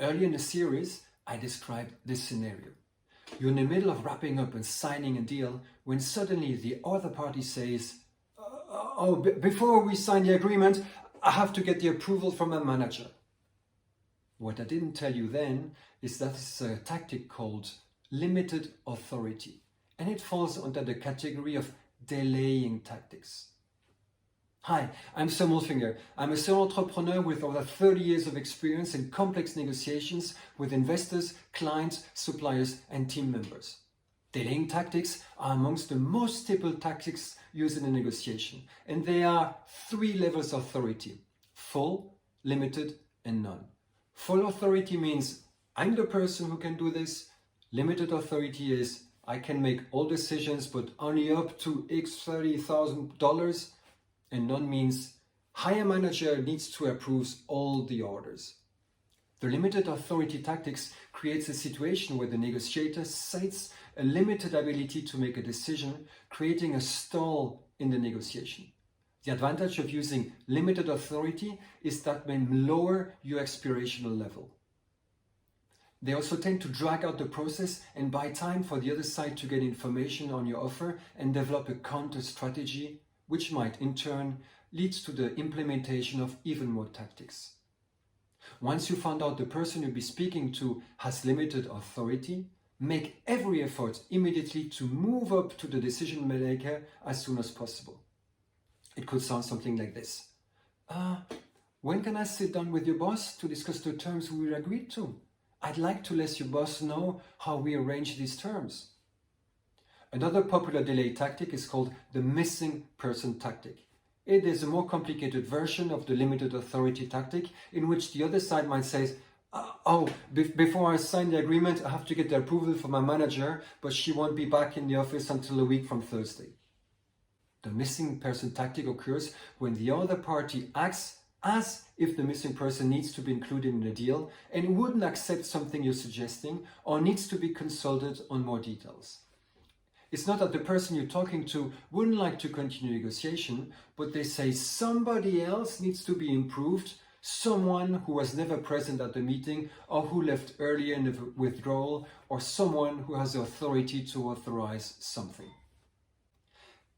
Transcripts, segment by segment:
Earlier in the series, I described this scenario. You're in the middle of wrapping up and signing a deal when suddenly the other party says, before we sign the agreement, I have to get the approval from my manager. What I didn't tell you then is that it's a tactic called limited authority, and it falls under the category of delaying tactics. Hi, I'm Sven Mulfinger. I'm a serial entrepreneur with over 30 years of experience in complex negotiations with investors, clients, suppliers, and team members. Delaying tactics are amongst the most typical tactics used in a negotiation, and there are 3 levels of authority: full, limited, and none. Full authority means I'm the person who can do this. Limited authority is I can make all decisions, but only up to X $30,000. And none means higher manager needs to approve all the orders. The limited authority tactics creates a situation where the negotiator cites a limited ability to make a decision, creating a stall in the negotiation. The advantage of using limited authority is that may lower your aspirational level. They also tend to drag out the process and buy time for the other side to get information on your offer and develop a counter strategy, which might in turn lead to the implementation of even more tactics. Once you found out the person you'll be speaking to has limited authority, make every effort immediately to move up to the decision maker as soon as possible. It could sound something like this. When can I sit down with your boss to discuss the terms we agreed to? I'd like to let your boss know how we arrange these terms. Another popular delay tactic is called the missing person tactic. It is a more complicated version of the limited authority tactic in which the other side might say, before I sign the agreement, I have to get the approval from my manager, but she won't be back in the office until a week from Thursday. The missing person tactic occurs when the other party acts as if the missing person needs to be included in the deal and wouldn't accept something you're suggesting or needs to be consulted on more details. It's not that the person you're talking to wouldn't like to continue negotiation, but they say somebody else needs to be improved, someone who was never present at the meeting or who left earlier in the withdrawal, or someone who has the authority to authorize something.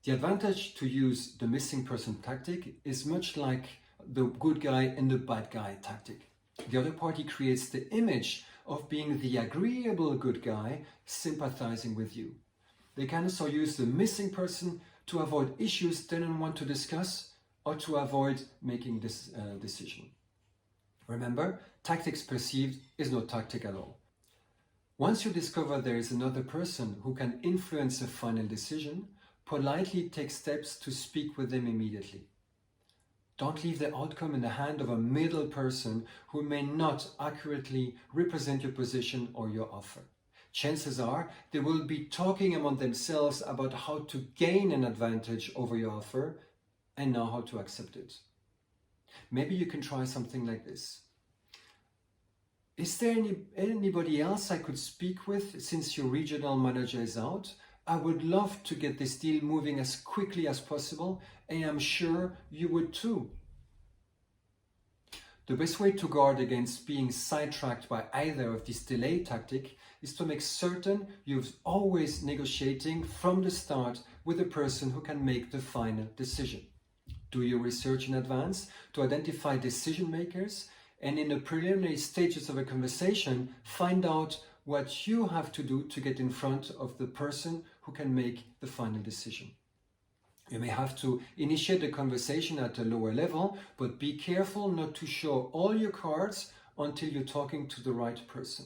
The advantage to use the missing person tactic is much like the good guy and the bad guy tactic. The other party creates the image of being the agreeable good guy, sympathizing with you. They can also use the missing person to avoid issues they don't want to discuss or to avoid making this decision. Remember, tactics perceived is no tactic at all. Once you discover there is another person who can influence a final decision, politely take steps to speak with them immediately. Don't leave the outcome in the hand of a middle person who may not accurately represent your position or your offer. Chances are they will be talking among themselves about how to gain an advantage over your offer and know how to accept it. Maybe you can try something like this. Is there anybody else I could speak with since your regional manager is out? I would love to get this deal moving as quickly as possible, and I'm sure you would too. The best way to guard against being sidetracked by either of these delay tactics is to make certain you're always negotiating from the start with a person who can make the final decision. Do your research in advance to identify decision makers, and in the preliminary stages of a conversation, find out what you have to do to get in front of the person who can make the final decision. You may have to initiate the conversation at a lower level, but be careful not to show all your cards until you're talking to the right person.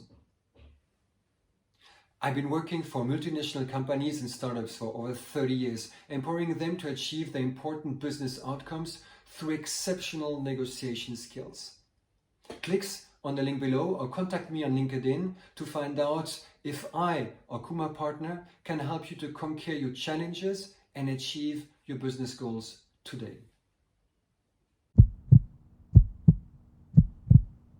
I've been working for multinational companies and startups for over 30 years, empowering them to achieve their important business outcomes through exceptional negotiation skills. Click on the link below or contact me on LinkedIn to find out if I, or Kuma partner, can help you to conquer your challenges and achieve your business goals today.